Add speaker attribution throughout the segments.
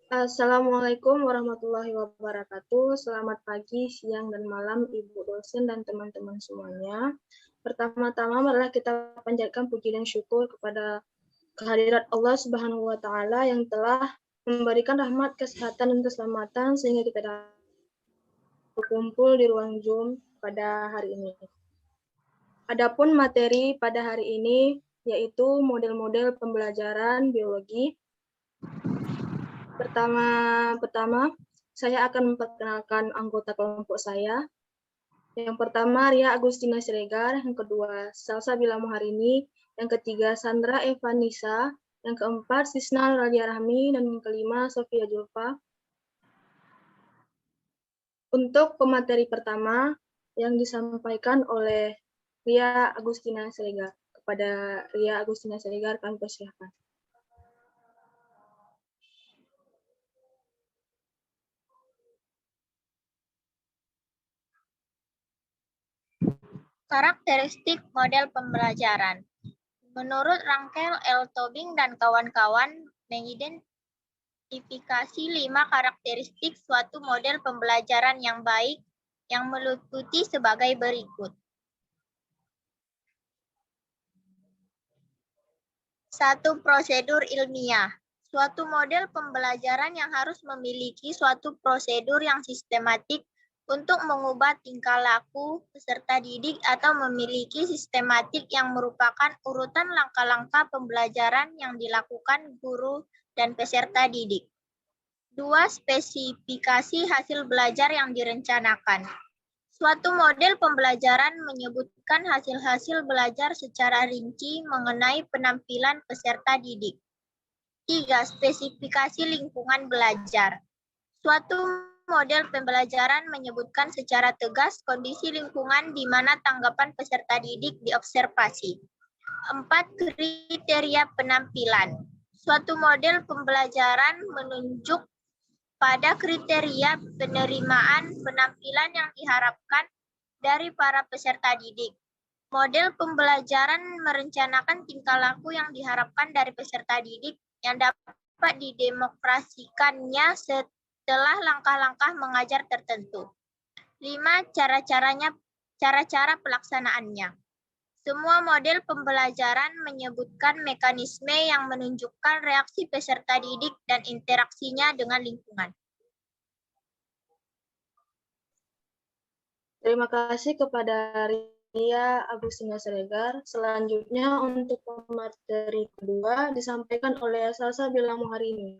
Speaker 1: Assalamualaikum warahmatullahi wabarakatuh. Selamat pagi, siang, dan malam Ibu dosen dan teman-teman semuanya. Pertama-tama marilah kita panjatkan puji dan syukur kepada kehadirat Allah Subhanahu wa taala yang telah memberikan rahmat, kesehatan, dan keselamatan sehingga kita dapat berkumpul di ruang Zoom pada hari ini. Adapun materi pada hari ini yaitu model-model pembelajaran biologi. Pertama, saya akan memperkenalkan anggota kelompok saya. Yang pertama, Ria Agustina Siregar. Yang kedua, Salsa Bila Muharini. Yang ketiga, Sandra Evanisa. Yang keempat, Sisna Radia Rahmi. Dan yang kelima, Sofia Julfa. Untuk pemateri pertama yang disampaikan oleh Ria Agustina Siregar. Kepada Ria Agustina Siregar, kami persilahkan.
Speaker 2: Karakteristik model pembelajaran. Menurut Rankel, L. Tobing, dan kawan-kawan mengidentifikasi 5 karakteristik suatu model pembelajaran yang baik yang meliputi sebagai berikut. 1. Prosedur ilmiah. Suatu model pembelajaran yang harus memiliki suatu prosedur yang sistematik untuk mengubah tingkah laku peserta didik atau memiliki sistematik yang merupakan urutan langkah-langkah pembelajaran yang dilakukan guru dan peserta didik. 2. Spesifikasi hasil belajar yang direncanakan. Suatu model pembelajaran menyebutkan hasil-hasil belajar secara rinci mengenai penampilan peserta didik. 3. Spesifikasi lingkungan belajar. Suatu model pembelajaran menyebutkan secara tegas kondisi lingkungan di mana tanggapan peserta didik diobservasi. 4. Kriteria penampilan. Suatu model pembelajaran menunjuk pada kriteria penerimaan penampilan yang diharapkan dari para peserta didik. Model pembelajaran merencanakan tingkah laku yang diharapkan dari peserta didik yang dapat didemokrasikannya setelah langkah-langkah mengajar tertentu. 5. Cara-cara pelaksanaannya. Semua model pembelajaran menyebutkan mekanisme yang menunjukkan reaksi peserta didik dan interaksinya dengan lingkungan.
Speaker 1: Terima kasih kepada Ria Agustina Siregar. Selanjutnya untuk pemateri kedua disampaikan oleh Salsa Bila Muharini.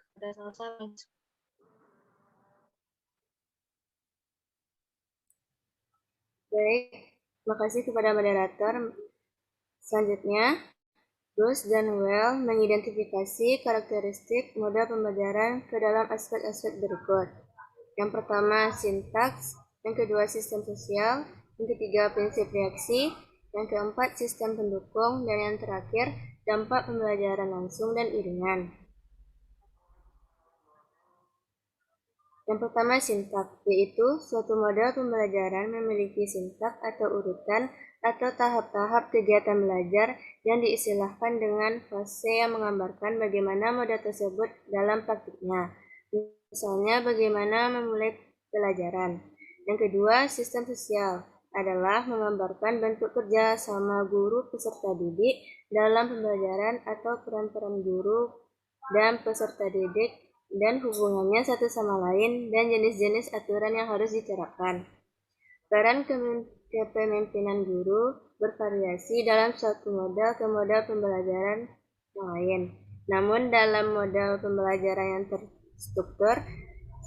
Speaker 3: Baik, terima kasih kepada moderator. Selanjutnya, Bruce dan Well mengidentifikasi karakteristik model pembelajaran ke dalam aspek-aspek berikut. Yang pertama, sintaks. Yang kedua, sistem sosial. Yang ketiga, prinsip reaksi. Yang keempat, sistem pendukung. Dan yang terakhir, dampak pembelajaran langsung dan iringan. Yang pertama, sintak, yaitu suatu model pembelajaran memiliki sintak atau urutan atau tahap-tahap kegiatan belajar yang diistilahkan dengan fase yang menggambarkan bagaimana model tersebut dalam praktiknya. Misalnya, bagaimana memulai pelajaran. Yang kedua, sistem sosial adalah menggambarkan bentuk kerja sama guru peserta didik dalam pembelajaran atau peran-peran guru dan peserta didik dan hubungannya satu sama lain dan jenis-jenis aturan yang harus diterapkan. Peran kepemimpinan guru bervariasi dalam suatu model ke model pembelajaran yang lain. Namun dalam model pembelajaran yang terstruktur,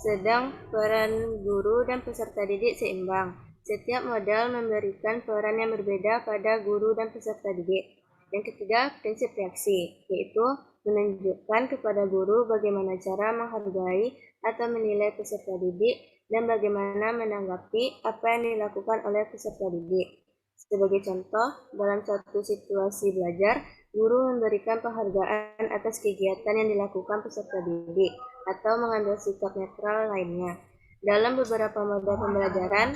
Speaker 3: sedang peran guru dan peserta didik seimbang. Setiap model memberikan peran yang berbeda pada guru dan peserta didik. Yang ketiga, prinsip reaksi, yaitu menunjukkan kepada guru bagaimana cara menghargai atau menilai peserta didik dan bagaimana menanggapi apa yang dilakukan oleh peserta didik. Sebagai contoh, dalam suatu situasi belajar, guru memberikan penghargaan atas kegiatan yang dilakukan peserta didik atau mengambil sikap netral lainnya. Dalam beberapa model pembelajaran,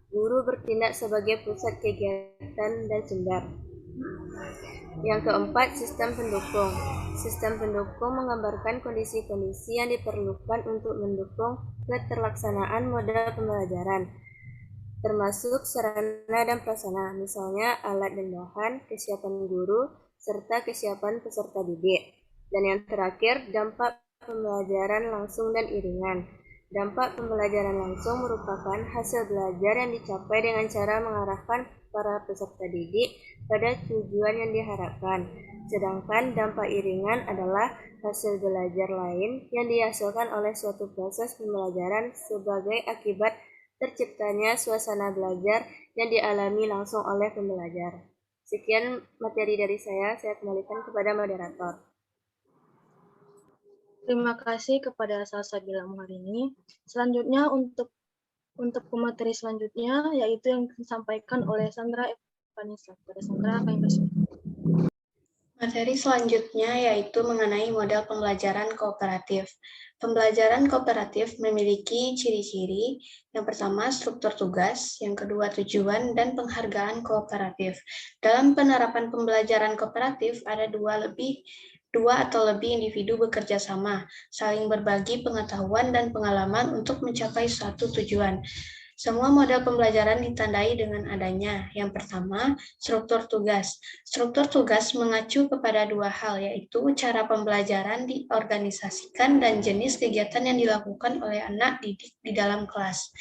Speaker 3: guru bertindak sebagai pusat kegiatan dan sumber. Yang keempat, sistem pendukung. Sistem pendukung menggambarkan kondisi-kondisi yang diperlukan untuk mendukung keterlaksanaan model pembelajaran, termasuk sarana dan prasarana, misalnya alat dan bahan, kesiapan guru, serta kesiapan peserta didik. Dan yang terakhir, dampak pembelajaran langsung dan iringan. Dampak pembelajaran langsung merupakan hasil belajar yang dicapai dengan cara mengarahkan para peserta didik pada tujuan yang diharapkan. Sedangkan dampak iringan adalah hasil belajar lain yang dihasilkan oleh suatu proses pembelajaran sebagai akibat terciptanya suasana belajar yang dialami langsung oleh pembelajar. Sekian materi dari saya kembalikan kepada moderator.
Speaker 1: Terima kasih kepada Salsabila hari ini. Selanjutnya untuk pemateri selanjutnya yaitu yang disampaikan oleh Sandra Evanisa. Kepada Sandra kami persilakan.
Speaker 4: Materi selanjutnya yaitu mengenai model pembelajaran kooperatif. Pembelajaran kooperatif memiliki ciri-ciri. Yang pertama, struktur tugas. Yang kedua, tujuan dan penghargaan kooperatif. Dalam penerapan pembelajaran kooperatif ada dua atau lebih individu bekerja sama, saling berbagi pengetahuan dan pengalaman untuk mencapai suatu tujuan. Semua model pembelajaran ditandai dengan adanya. Yang pertama, struktur tugas. Struktur tugas mengacu kepada dua hal, yaitu cara pembelajaran diorganisasikan dan jenis kegiatan yang dilakukan oleh anak didik di dalam kelas.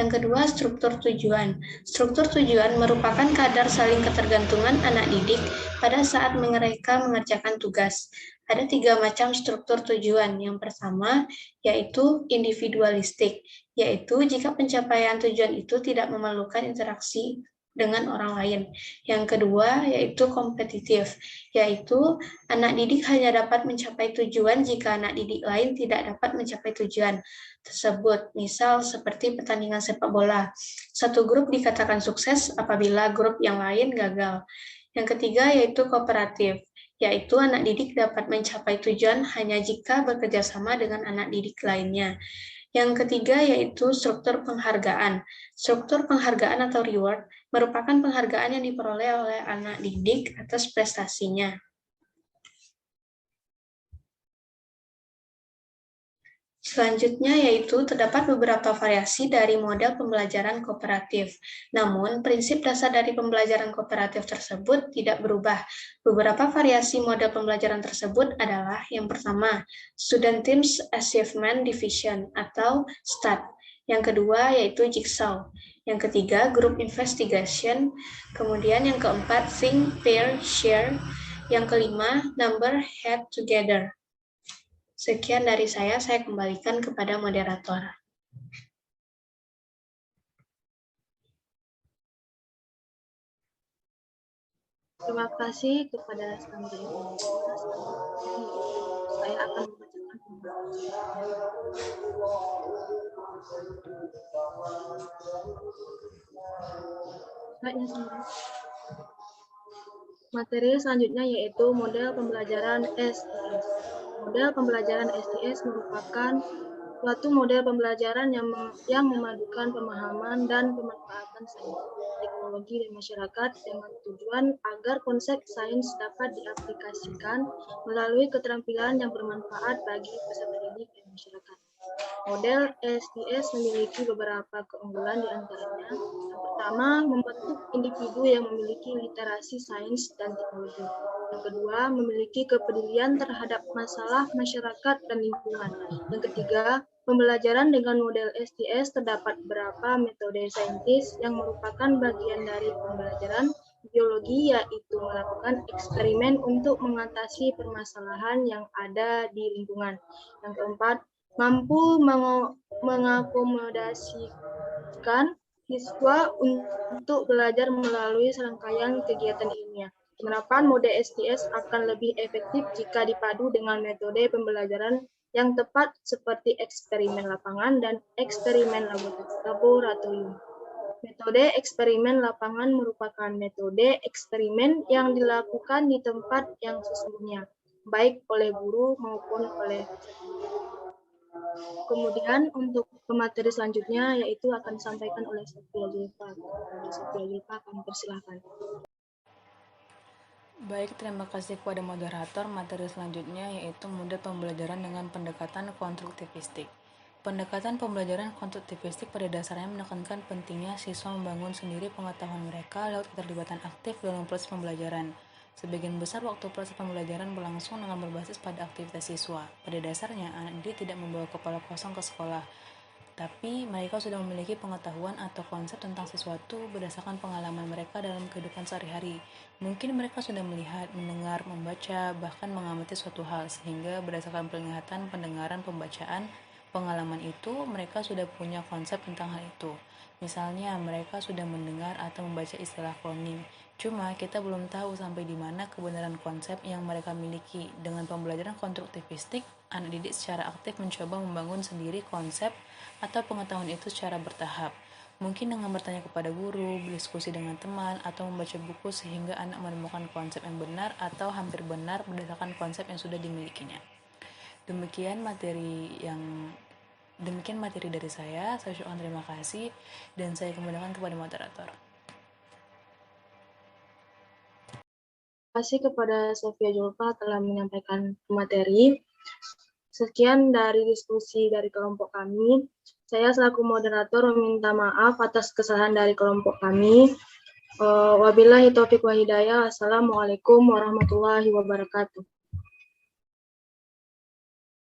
Speaker 4: Yang kedua, struktur tujuan. Struktur tujuan merupakan kadar saling ketergantungan anak didik pada saat mereka mengerjakan tugas. Ada 3 macam struktur tujuan. Yang pertama, yaitu individualistik, yaitu jika pencapaian tujuan itu tidak memerlukan interaksi dengan orang lain. Yang kedua, yaitu kompetitif, yaitu anak didik hanya dapat mencapai tujuan jika anak didik lain tidak dapat mencapai tujuan tersebut. Misal seperti pertandingan sepak bola. Satu grup dikatakan sukses apabila grup yang lain gagal. Yang ketiga, yaitu kooperatif, yaitu anak didik dapat mencapai tujuan hanya jika bekerja sama dengan anak didik lainnya. Yang ketiga yaitu struktur penghargaan. Struktur penghargaan atau reward merupakan penghargaan yang diperoleh oleh anak didik atas prestasinya. Selanjutnya yaitu terdapat beberapa variasi dari model pembelajaran kooperatif. Namun, prinsip dasar dari pembelajaran kooperatif tersebut tidak berubah. Beberapa variasi model pembelajaran tersebut adalah yang pertama, Student Teams Achievement Division atau STAD. Yang kedua yaitu Jigsaw. Yang ketiga, Group Investigation. Kemudian yang keempat, Think, Pair, Share. Yang kelima, Number Head Together. Sekian dari saya kembalikan kepada moderator.
Speaker 1: Terima kasih kepada Sandra Evanisa. Saya akan membacakan materi selanjutnya yaitu model pembelajaran STS. Model pembelajaran STS merupakan suatu model pembelajaran yang memadukan pemahaman dan pemanfaatan sains, teknologi, dan masyarakat dengan tujuan agar konsep sains dapat diaplikasikan melalui keterampilan yang bermanfaat bagi peserta didik dan masyarakat. Model STS memiliki beberapa keunggulan di antaranya. Yang pertama, membentuk individu yang memiliki literasi sains dan teknologi. Yang kedua, memiliki kepedulian terhadap masalah masyarakat dan lingkungan. Yang ketiga, pembelajaran dengan model STS terdapat beberapa metode saintis yang merupakan bagian dari pembelajaran biologi, yaitu melakukan eksperimen untuk mengatasi permasalahan yang ada di lingkungan. Yang keempat, mampu mengakomodasikan siswa untuk belajar melalui serangkaian kegiatan ilmiah. Penerapan mode STS akan lebih efektif jika dipadu dengan metode pembelajaran yang tepat seperti eksperimen lapangan dan eksperimen laboratorium. Metode eksperimen lapangan merupakan metode eksperimen yang dilakukan di tempat yang sesungguhnya, baik oleh guru maupun oleh peserta. Kemudian untuk pemateri selanjutnya yaitu akan disampaikan oleh Sophia Julfa. Sophia Julfa, kami persilahkan.
Speaker 5: Baik, terima kasih kepada moderator. Materi selanjutnya yaitu model pembelajaran dengan pendekatan konstruktivistik. Pendekatan pembelajaran konstruktivistik pada dasarnya menekankan pentingnya siswa membangun sendiri pengetahuan mereka lewat keterlibatan aktif dalam proses pembelajaran. Sebagian besar waktu proses pembelajaran berlangsung dengan berbasis pada aktivitas siswa. Pada dasarnya, anak didik tidak membawa kepala kosong ke sekolah, tapi mereka sudah memiliki pengetahuan atau konsep tentang sesuatu berdasarkan pengalaman mereka dalam kehidupan sehari-hari. Mungkin mereka sudah melihat, mendengar, membaca, bahkan mengamati suatu hal, sehingga berdasarkan penglihatan, pendengaran, pembacaan, pengalaman itu, mereka sudah punya konsep tentang hal itu. Misalnya, mereka sudah mendengar atau membaca istilah cloning. Cuma, kita belum tahu sampai di mana kebenaran konsep yang mereka miliki. Dengan pembelajaran konstruktivistik, anak didik secara aktif mencoba membangun sendiri konsep atau pengetahuan itu secara bertahap. Mungkin dengan bertanya kepada guru, berdiskusi dengan teman, atau membaca buku sehingga anak menemukan konsep yang benar atau hampir benar berdasarkan konsep yang sudah dimilikinya. Demikian materi dari saya ucapkan terima kasih dan saya kembalikan kepada moderator.
Speaker 1: Terima kasih kepada Sofia Julfa telah menyampaikan materi. Sekian dari diskusi dari kelompok kami. Saya selaku moderator meminta maaf atas kesalahan dari kelompok kami. Wabillahi taufiq wa hidayah. Assalamualaikum warahmatullahi wabarakatuh.